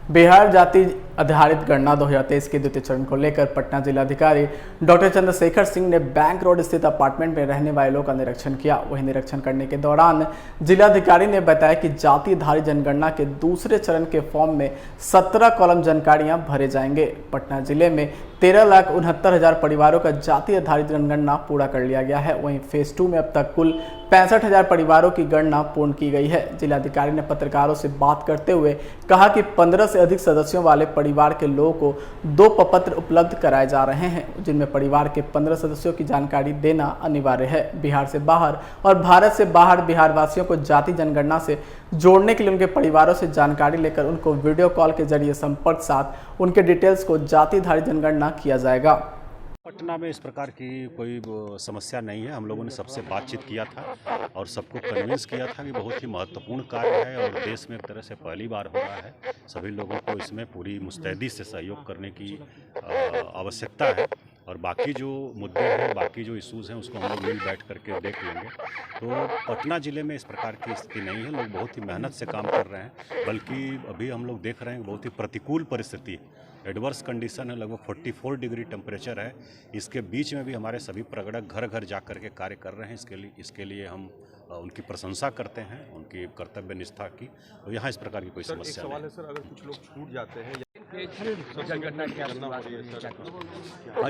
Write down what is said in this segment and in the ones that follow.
बिहार जाति आधारित गणना 2023 के द्वितीय चरण को लेकर पटना जिलाधिकारी डॉक्टर चंद्रशेखर सिंह ने बैंक रोड स्थित अपार्टमेंट में रहने वाले लोगों का निरीक्षण किया। वहीं निरीक्षण करने के दौरान जिलाधिकारी ने बताया कि जाति आधारित जनगणना के दूसरे चरण के फॉर्म में 17 कॉलम जानकारियां भरे जाएंगे। पटना जिले में 13,69,000 परिवारों का जाति आधारित जनगणना पूरा कर लिया गया है। वहीं फेज 2 में अब तक कुल 65,000 परिवारों की गणना पूर्ण की गई है। जिलाधिकारी ने पत्रकारों से बात करते हुए कहा कि 15 से अधिक सदस्यों वाले परिवार के लोगों को 2 प्रपत्र उपलब्ध कराए जा रहे हैं, जिनमें परिवार के 15 सदस्यों की जानकारी देना अनिवार्य है। बिहार से बाहर और भारत से बाहर बिहार वासियों को जाति जनगणना से जोड़ने के लिए उनके परिवारों से जानकारी लेकर उनको वीडियो कॉल के जरिए संपर्क साथ उनके डिटेल्स को जाति आधारित जनगणना किया जाएगा। पटना में इस प्रकार की कोई समस्या नहीं है। हम लोगों ने सबसे बातचीत किया था और सबको कन्विंस किया था कि बहुत ही महत्वपूर्ण कार्य है और देश में एक तरह से पहली बार हो रहा है। सभी लोगों को इसमें पूरी मुस्तैदी से सहयोग करने की आवश्यकता है और बाकी जो मुद्दे हैं, बाकी जो इश्यूज़ हैं, उसको हम लोग मिल बैठ करके देख लेंगे। तो पटना ज़िले में इस प्रकार की स्थिति नहीं है। लोग बहुत ही मेहनत से काम कर रहे हैं, बल्कि अभी हम लोग देख रहे हैं बहुत ही प्रतिकूल परिस्थिति, एडवर्स कंडीशन है, लगभग 44 डिग्री टेम्परेचर है। इसके बीच में भी हमारे सभी प्रगणक घर घर जा कर के कार्य कर रहे हैं। इसके लिए हम उनकी प्रशंसा करते हैं, उनकी कर्तव्य निष्ठा की। तो यहाँ इस प्रकार की कोई समस्या नहीं है। सर, अगर कुछ लोग छूट जाते हैं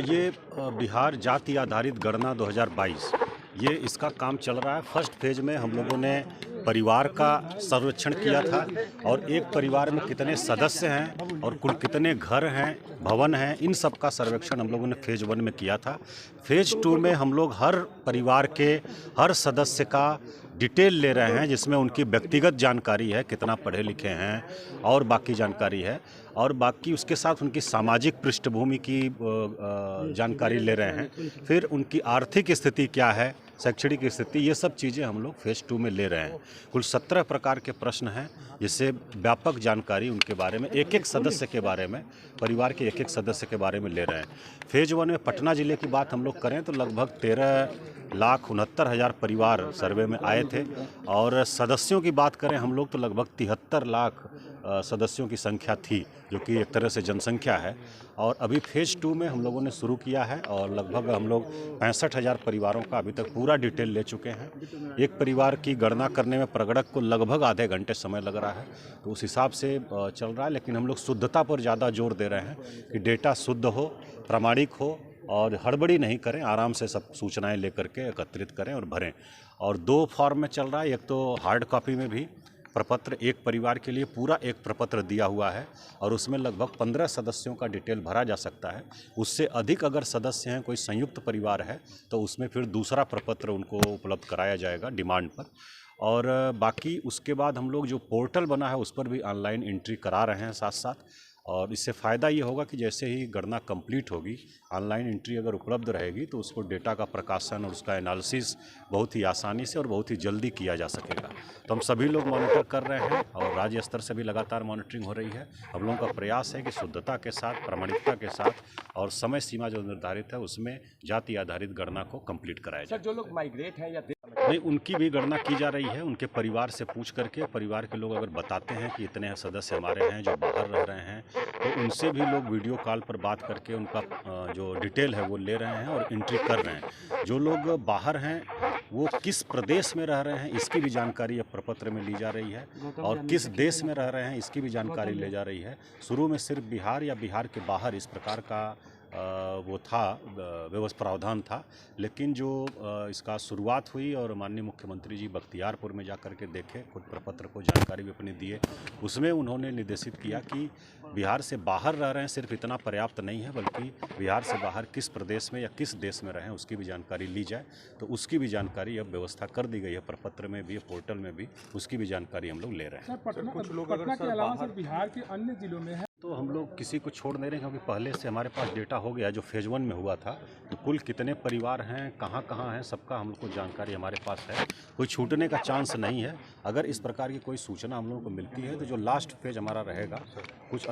ये बिहार जाति आधारित गणना 2022 ये इसका काम चल रहा है। फर्स्ट फेज में हम लोगों ने परिवार का सर्वेक्षण किया था और एक परिवार में कितने सदस्य हैं और कुल कितने घर हैं, भवन हैं, इन सब का सर्वेक्षण हम लोगों ने फेज 1 में किया था। फेज 2 में हम लोग हर परिवार के हर सदस्य का डिटेल ले रहे हैं, जिसमें उनकी व्यक्तिगत जानकारी है, कितना पढ़े लिखे हैं और बाकी जानकारी है, और बाकी उसके साथ उनकी सामाजिक पृष्ठभूमि की जानकारी ले रहे हैं। फिर उनकी आर्थिक स्थिति क्या है, शैक्षणिक स्थिति, ये सब चीज़ें हम लोग फेज 2 में ले रहे हैं। कुल 17 प्रकार के प्रश्न हैं, जिससे व्यापक जानकारी उनके बारे में, एक एक सदस्य के बारे में, परिवार के एक एक सदस्य के बारे में ले रहे हैं। फेज 1 में पटना ज़िले की बात हम लोग करें तो लगभग 13,69,000 परिवार सर्वे में आए थे और सदस्यों की बात करें हम लोग तो लगभग 73 लाख सदस्यों की संख्या थी, जो कि एक तरह से जनसंख्या है। और अभी फेज 2 में हम लोगों ने शुरू किया है और लगभग हम लोग 65,000 परिवारों का अभी तक पूरा डिटेल ले चुके हैं। एक परिवार की गणना करने में प्रगणक को लगभग आधे घंटे समय लग रहा है, तो उस हिसाब से चल रहा है। लेकिन हम लोग शुद्धता पर ज़्यादा जोर दे रहे हैं कि डेटा शुद्ध हो, प्रामाणिक हो और हड़बड़ी नहीं करें, आराम से सब सूचनाएं लेकर के एकत्रित करें और भरें। और 2 फॉर्म में चल रहा है, एक तो हार्ड कॉपी में भी प्रपत्र, एक परिवार के लिए पूरा एक प्रपत्र दिया हुआ है और उसमें लगभग 15 सदस्यों का डिटेल भरा जा सकता है। उससे अधिक अगर सदस्य हैं, कोई संयुक्त परिवार है, तो उसमें फिर दूसरा प्रपत्र उनको उपलब्ध कराया जाएगा डिमांड पर। और बाकी उसके बाद हम लोग जो पोर्टल बना है उस पर भी ऑनलाइन एंट्री करा रहे हैं साथ साथ। और इससे फ़ायदा ये होगा कि जैसे ही गणना कंप्लीट होगी, ऑनलाइन एंट्री अगर उपलब्ध रहेगी तो उसको डेटा का प्रकाशन और उसका एनालिसिस बहुत ही आसानी से और बहुत ही जल्दी किया जा सकेगा। तो हम सभी लोग मॉनिटर कर रहे हैं और राज्य स्तर से भी लगातार मॉनिटरिंग हो रही है। हम लोगों का प्रयास है कि शुद्धता के साथ, प्रामाणिकता के साथ और समय सीमा जो निर्धारित है उसमें जाति आधारित गणना को कंप्लीट कराया जाए। सर, जो लोग माइग्रेट हैं या नहीं, उनकी भी गणना की जा रही है। उनके परिवार से पूछ करके, परिवार के लोग अगर बताते हैं कि इतने सदस्य हमारे हैं जो बाहर रह रहे हैं, तो उनसे भी लोग वीडियो कॉल पर बात करके उनका जो डिटेल है वो ले रहे हैं और एंट्री कर रहे हैं। जो लोग बाहर हैं वो किस प्रदेश में रह रहे हैं इसकी भी जानकारी अब प्रपत्र में ली जा रही है और किस देश में रह रहे हैं इसकी भी जानकारी ले जा रही है। शुरू में सिर्फ बिहार या बिहार के बाहर इस प्रकार का वो था, व्यवस्था प्रावधान था, लेकिन जो इसका शुरुआत हुई और माननीय मुख्यमंत्री जी बख्तियारपुर में जाकर के देखे, खुद प्रपत्र को जानकारी भी अपनी दिए, उसमें उन्होंने निर्देशित किया कि बिहार से बाहर रह रहे हैं सिर्फ इतना पर्याप्त नहीं है, बल्कि बिहार से बाहर किस प्रदेश में या किस देश में रहें उसकी भी जानकारी ली जाए। तो उसकी भी जानकारी अब व्यवस्था कर दी गई है, प्रपत्र में भी, पोर्टल में भी, उसकी भी जानकारी हम लोग ले रहे हैं। पटना के अलावा सर बिहार के अन्य जिलों में है तो हम लोग किसी को छोड़ नहीं रहे, क्योंकि पहले से हमारे पास डेटा हो गया जो फेज 1 में हुआ था। तो कुल कितने परिवार हैं, कहाँ कहाँ हैं, सबका हम लोग को जानकारी हमारे पास है। कोई छूटने का चांस नहीं है। अगर इस प्रकार की कोई सूचना हम लोगों को मिलती है तो जो लास्ट फेज हमारा रहेगा कुछ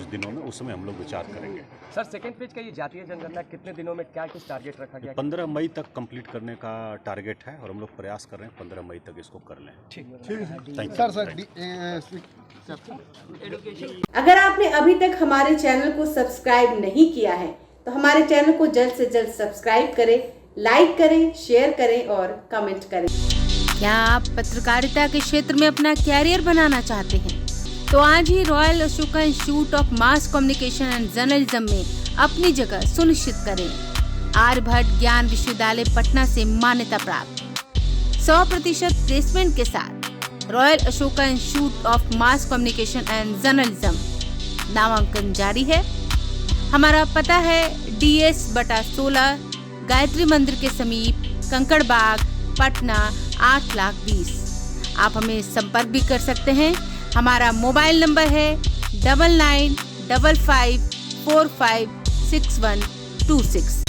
दिनों में, उसमें हम लोग विचार करेंगे। सर, सेकंड फेज का ये जातीय जनगणना कितने दिनों में, क्या कुछ टारगेट रखा गया? 15 मई तक कंप्लीट करने का टारगेट है और हम लोग प्रयास कर रहे हैं 15 मई तक इसको कर लें। ठीक थैंक यू। सर अगर आपने अभी तक हमारे चैनल को सब्सक्राइब नहीं किया है तो हमारे चैनल को जल्द से जल्द सब्सक्राइब करें, लाइक करें, शेयर करें और कमेंट करें। क्या आप पत्रकारिता के क्षेत्र में अपना कैरियर बनाना चाहते हैं? तो आज ही royal Ashoka institute of mass communication and journalism में अपनी जगह सुनिश्चित करें। आर्यभट्ट ज्ञान विश्वविद्यालय पटना से मान्यता प्राप्त 100% प्लेसमेंट के साथ royal Ashoka institute of mass communication and journalism नामांकन जारी है। हमारा पता है DS/16 गायत्री मंदिर के समीप कंकड़बाग पटना 8,20,000। आप हमें संपर्क भी कर सकते हैं। हमारा मोबाइल नंबर है 9955456126।